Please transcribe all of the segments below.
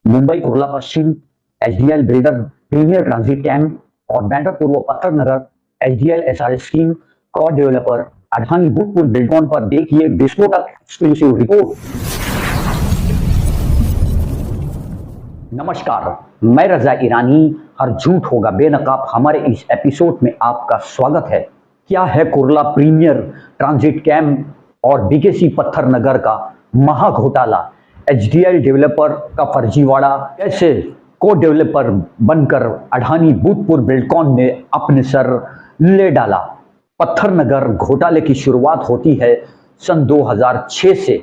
मुंबई कुर्ला पश्चिम HDL builder premier transit camp और बैंड्रा पूर्व Patthar Nagar HDL SRS scheme को डेवलपर अडानी भूतपूर्व बिल्डकॉन पर देखिए विस्फोटक एक्सक्लूसिव रिपोर्ट। नमस्कार, मैं रजा ईरानी। हर झूठ होगा बेनकाब हमारे इस एपिसोड में आपका स्वागत है। क्या है कुर्ला प्रीमियर ट्रांजिट कैंप और बीकेसी पत्थर नगर का महा घोटाला? एचडीएल डेवलपर का फर्जीवाड़ा, कैसे को डेवलपर बनकर अडानी भूतपूर्व बिल्डकॉन ने अपने सर ले डाला। पत्थर नगर घोटाले की शुरुआत होती है सन 2006 से।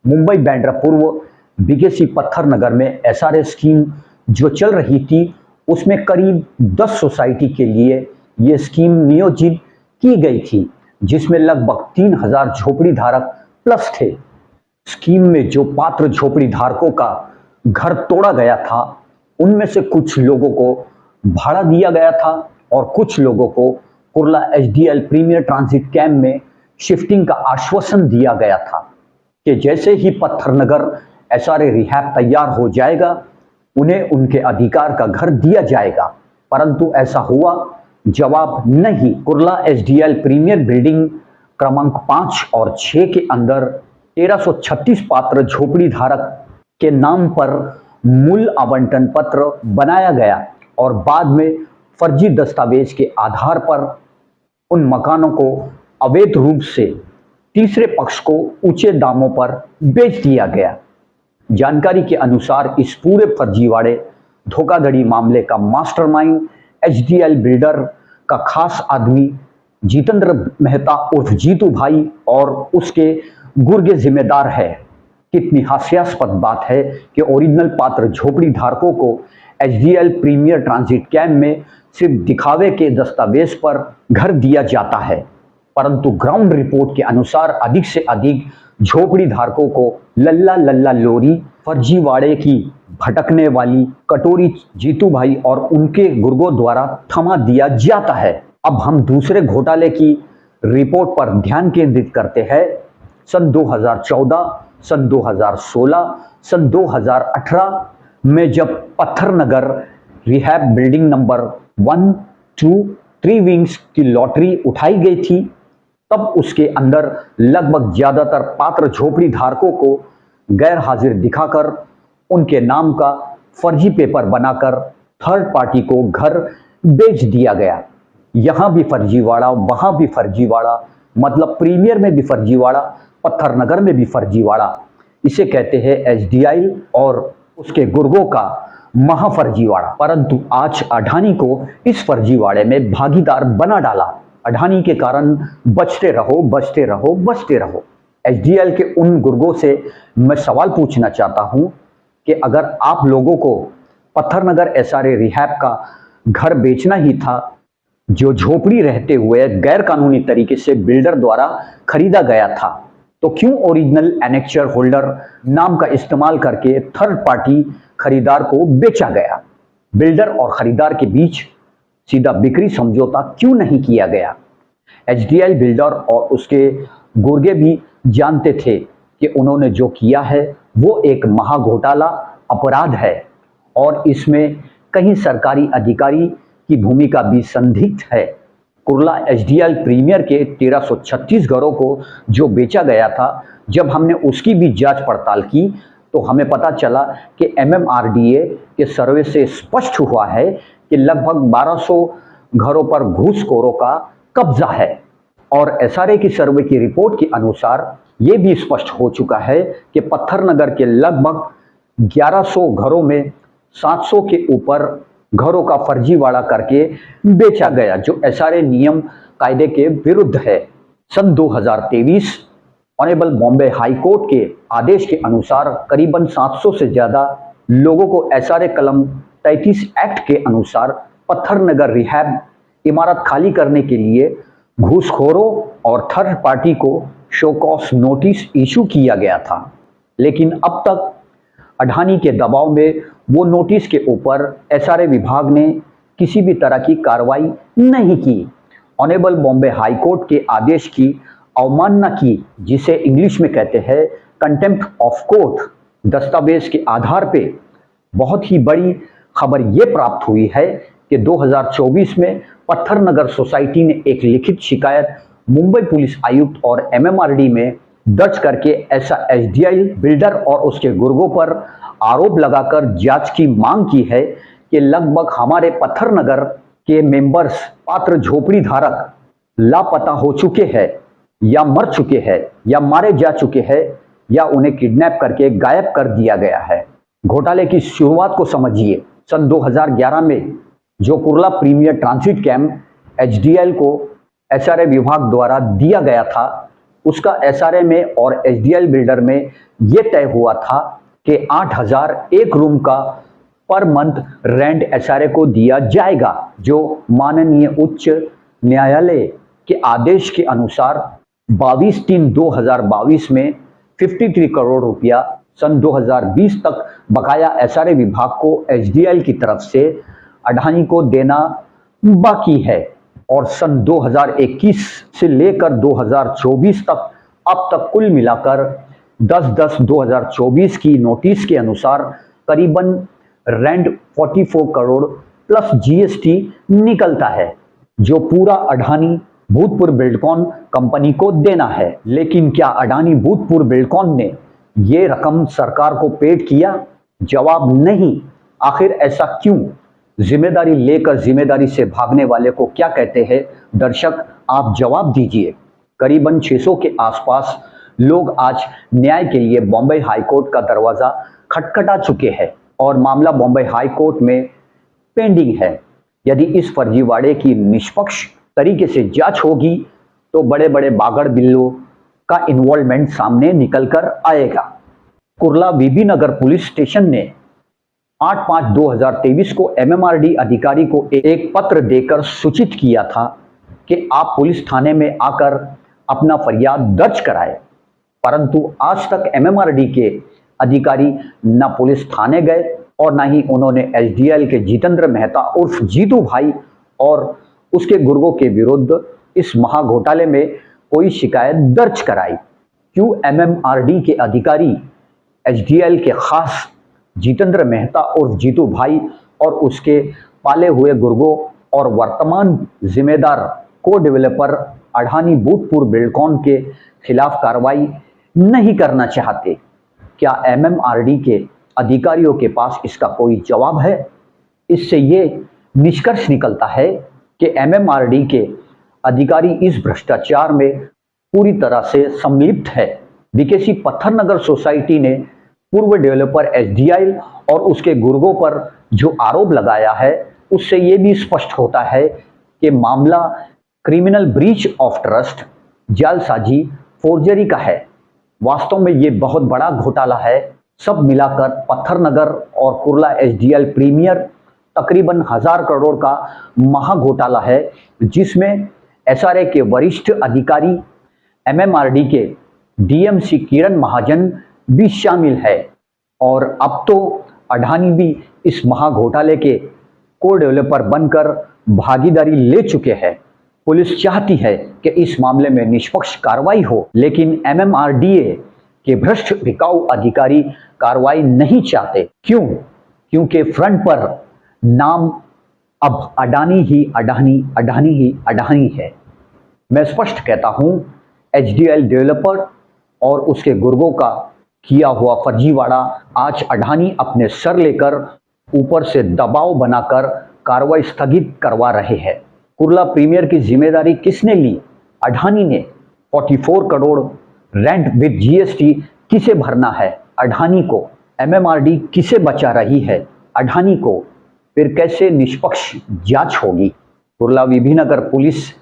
मुंबई बैंड्रा पूर्व बीकेसी पत्थर नगर में एसआरएस स्कीम जो चल रही थी, उसमें करीब 10 सोसाइटी के लिए ये स्कीम नियोजित की गई थी, जिसमें लगभग 3000 झोपड़ी धारक प्लस थे। स्कीम में जो पात्र झोपड़ी धारकों का घर तोड़ा गया था, उनमें से कुछ लोगों को भाड़ा दिया गया था और कुछ लोगों को Kurla HDL premier transit camp में शिफ्टिंग का आश्वासन दिया गया था कि जैसे ही पत्थर नगर एसआरए रिहैब तैयार हो जाएगा, उन्हें उनके अधिकार का घर दिया जाएगा। परंतु ऐसा हुआ? जवाब नहीं। कुर्ला एचडीएल प्रीमियर बिल्डिंग क्रमांक 5 और 6 के अंदर 1336 पात्र झोपड़ी धारक के नाम पर मूल आवंटन पत्र बनाया गया और बाद में फर्जी दस्तावेज के आधार पर उन मकानों को अवैध रूप से तीसरे पक्ष को ऊंचे दामों पर बेच दिया गया। जानकारी के अनुसार इस पूरे फर्जीवाड़े धोखाधड़ी मामले का मास्टरमाइंड एचडीएल बिल्डर का खास आदमी जितेंद्र मेहता उर्फ जीतू भाई और उसके गुर्गे जिम्मेदार है। कितनी हास्यास्पद बात है कि ओरिजिनल पात्र झोपड़ी धारकों को एचडीएल प्रीमियर ट्रांजिट कैंप में सिर्फ दिखावे के दस्तावेज पर घर दिया जाता है, परंतु ग्राउंड रिपोर्ट के अनुसार अधिक से अधिक झोपड़ी धारकों को लल्ला लल्ला लोरी फर्जीवाड़े की भटकने वाली कटोरी जीतू भाई और उनके गुर्गों द्वारा थमा दिया जाता है। अब हम दूसरे घोटाले की रिपोर्ट पर ध्यान केंद्रित करते हैं। सन 2014, सन 2016, सन 2018 में जब पत्थर नगर रिहैब बिल्डिंग नंबर 1, 2, 3 विंग्स की लॉटरी उठाई गई थी, तब उसके अंदर लगभग ज्यादातर पात्र झोपड़ी धारकों को गैर हाजिर दिखाकर उनके नाम का फर्जी पेपर बनाकर थर्ड पार्टी को घर बेच दिया गया। यहां भी फर्जीवाड़ा, वहां भी फर्जीवाड़ा, मतलब प्रीमियर में भी फर्जीवाड़ा, पत्थर नगर में भी फर्जीवाड़ा। इसे कहते हैं एचडीएल और उसके गुर्गों का महाफर्जीवाड़ा। परंतु आज अडानी को इस फर्जीवाड़े में भागीदार बना डाला। अडानी के कारण बचते रहो, बचते रहो, बचते रहो। एचडीएल के उन गुर्गों से मैं सवाल पूछना चाहता हूं कि अगर आप लोगों को पत्थर नगर एसआरए रिहैब का घर बेचना ही था, जो झोपड़ी रहते हुए गैर कानूनी तरीके से बिल्डर द्वारा खरीदा गया था, तो क्यों ओरिजिनल एनेक्चर होल्डर नाम का इस्तेमाल करके थर्ड पार्टी खरीदार को बेचा गया? बिल्डर और खरीदार के बीच सीधा बिक्री समझौता क्यों नहीं किया गया? एचडीएल बिल्डर और उसके गुर्गे भी जानते थे कि उन्होंने जो किया है वो एक महाघोटाला अपराध है और इसमें कहीं सरकारी अधिकारी की भूमिका भी संदिग्ध है। कुर्ला एचडीएल प्रीमियर के 1336 घरों को जो बेचा गया था, जब हमने उसकी भी जांच पड़ताल की तो हमें पता चला कि एमएमआरडीए के सर्वे से स्पष्ट हुआ है कि लगभग 1200 घरों पर घूसखोरों का कब्जा है और एसआरए की सर्वे की रिपोर्ट के अनुसार ये भी स्पष्ट हो चुका है कि पत्थर नगर के लगभग 1100 घरों में 700 के ऊपर घरों का फर्जीवाड़ा करके बेचा गया, जो एसआरए नियम कायदे के विरुद्ध है। सन 2023 ऑनरेबल बॉम्बे हाई कोर्ट के आदेश के अनुसार करीबन 700 से ज्यादा लोगों को एसआरए कलम 33 एक्ट के अनुसार पत्थर नगर रिहैब इमारत खाली करने के लिए घूसखोरों और थर्ड पार्टी को शो कॉज नोटिस इशू किया गया था। लेकिन अब तक अडानी के दबाव में वो नोटिस के ऊपर एसआरए विभाग ने किसी भी तरह की कार्रवाई नहीं की। ऑनरेबल बॉम्बे हाई कोर्ट के आदेश की अवमानना की, जिसे इंग्लिश में कहते हैं कंटेम्प्ट ऑफ कोर्ट। दस्तावेज के आधार पे बहुत ही बड़ी खबर ये प्राप्त हुई है कि 2024 में पत्थर नगर सोसाइटी ने एक लिखित शिकायत मुंबई पुलिस आयुक्त और एमएमआरडी में दर्ज करके ऐसा एचडीएल बिल्डर और उसके गुर्गों पर आरोप लगाकर जांच की मांग की है कि लगभग हमारे पत्थर नगर के मेंबर्स पात्र झोपड़ी धारक लापता हो चुके हैं या मर चुके हैं या मारे जा चुके हैं या उन्हें किडनैप करके गायब कर दिया गया है। घोटाले की शुरुआत को समझिए। सन 2011 में जो Kurla premier transit camp HDL को एसआरए विभाग द्वारा दिया गया था, उसका एसआरए में और एचडीएल बिल्डर में यह तय हुआ था कि 8,000 एक रूम का पर मंथ रेंट एसआरए को दिया जाएगा, जो माननीय उच्च न्यायालय के आदेश के अनुसार 22/3/2022 में 53 करोड़ रुपया सन 2020 तक बकाया एसआरए विभाग को एचडीएल की तरफ से अडानी को देना बाकी है और सन 2021 से लेकर 2024 तक अब तक कुल मिलाकर 10/10/2024 की नोटिस के अनुसार करीबन रेंट 44 करोड़ प्लस जीएसटी निकलता है, जो पूरा अडानी भूतपूर्व बिल्डकॉन कंपनी को देना है। लेकिन क्या अडानी भूतपूर्व बिल्डकॉन ने ये रकम सरकार को पेड किया? जवाब नहीं। आखिर ऐसा क्यों? जिम्मेदारी लेकर जिम्मेदारी से भागने वाले को क्या कहते हैं? दर्शक, आप जवाब दीजिए। करीबन 600 के आसपास लोग आज न्याय के लिए बॉम्बे हाई कोर्ट का दरवाजा खटखटा चुके हैं और मामला बॉम्बे हाई कोर्ट में पेंडिंग है। यदि इस फर्जीवाड़े की निष्पक्ष तरीके से जांच होगी तो बड़े बड़े बागड़ बिल्लों का इन्वॉल्वमेंट सामने निकल कर आएगा। कुर्ला बीबी नगर पुलिस स्टेशन ने 8/5/2023 को एमएमआरडी अधिकारी को एक पत्र देकर सूचित किया था कि आप पुलिस थाने में आकर अपना फरियाद दर्ज कराएं, परंतु आज तक एमएमआरडी के अधिकारी न पुलिस थाने गए और न ही उन्होंने एचडीएल के जितेंद्र मेहता उर्फ जीतू भाई और उसके गुर्गों के विरुद्ध इस महाघोटाले में कोई शिकायत दर्ज कराई। क्यों एमएमआरडी के अधिकारी एचडीएल के खास जितेंद्र मेहता उर्फ जीतू भाई और उसके पाले हुए गुर्गों और वर्तमान जिम्मेदार को डेवलपर अडानी भूतपूर्व बिल्डकॉन के खिलाफ कार्रवाई नहीं करना चाहते? क्या एमएमआरडी के अधिकारियों के पास इसका कोई जवाब है? इससे ये निष्कर्ष निकलता है कि एमएमआरडी के अधिकारी इस भ्रष्टाचार में पूरी तरह से सम्मिलित है। बीकेसी पत्थर नगर सोसाइटी ने पूर्व डेवलपर एचडीएल और उसके गुर्गों पर जो आरोप लगाया है, उससे ये भी स्पष्ट होता है कि मामला क्रिमिनल ब्रीच ऑफ ट्रस्ट, जालसाजी, फोर्जरी का है। वास्तव में ये बहुत बड़ा घोटाला है। सब मिलाकर पत्थर नगर और कुर्ला एचडीएल प्रीमियर तकरीबन 1000 करोड़ का महाघोटाला है, जिसमें एसआरए के वरिष्ठ अधिकारी एमएमआरडी के डीएमसी किरण महाजन भी शामिल है और अब तो अडानी भी इस महाघोटाले के को डेवलपर बनकर भागीदारी ले चुके हैं। पुलिस चाहती है कि इस मामले में निष्पक्ष कार्रवाई हो, लेकिन एमएमआरडीए के भ्रष्ट बिकाऊ अधिकारी कार्रवाई नहीं चाहते। क्यों? क्योंकि फ्रंट पर नाम अब अडानी ही अडानी, अडानी ही अडानी है। मैं स्पष्ट कहता हूं, एचडीएल डेवलपर और उसके गुर्गों का किया हुआ फर्जीवाड़ा आज अडानी अपने सर लेकर ऊपर से दबाव बनाकर कार्रवाई स्थगित करवा रहे हैं। कुर्ला प्रीमियर की जिम्मेदारी किसने ली? अडानी ने। 44 करोड़ रेंट विद जीएसटी किसे भरना है? अडानी को। एमएमआरडी किसे बचा रही है? अडानी को। फिर कैसे निष्पक्ष जांच होगी? कुर्ला बीबी नगर पुलिस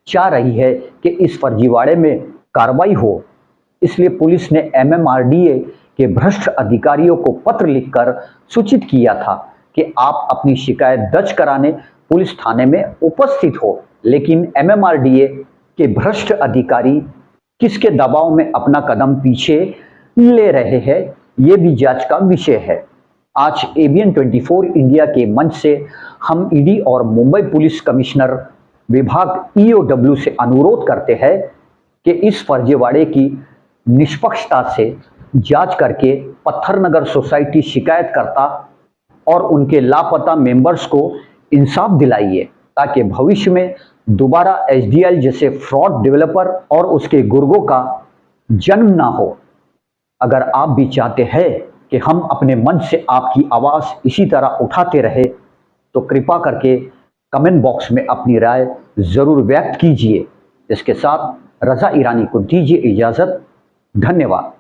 चाह रही है कि इस फर्जीवाड़े में कार्रवाई हो, इसलिए पुलिस ने एमएमआरडीए के भ्रष्ट अधिकारियों को पत्र लिखकर सूचित किया था कि आप अपनी शिकायत दर्ज कराने पुलिस थाने में उपस्थित हो। लेकिन एमएमआरडीए के भ्रष्ट अधिकारी किसके दबाव में अपना कदम पीछे ले रहे हैं, ये भी जांच का विषय है। आज एबीएन 24 इंडिया के मंच से हम ईडी और मुंबई पुलिस कमिश्नर विभाग ईओडब्ल्यू से अनुरोध करते हैं कि इस फर्जीवाड़े की निष्पक्षता से जांच करके पत्थर नगर सोसाइटी शिकायतकर्ता और उनके लापता मेंबर्स को इंसाफ दिलाइए ताकि भविष्य में दोबारा एचडीएल जैसे फ्रॉड डेवलपर और उसके गुर्गों का जन्म ना हो। अगर आप भी चाहते हैं कि हम अपने मन से आपकी आवाज़ इसी तरह उठाते रहे तो कृपा करके कमेंट बॉक्स में अपनी राय ज़रूर व्यक्त कीजिए। इसके साथ रज़ा ईरानी को दीजिए इजाज़त। धन्यवाद।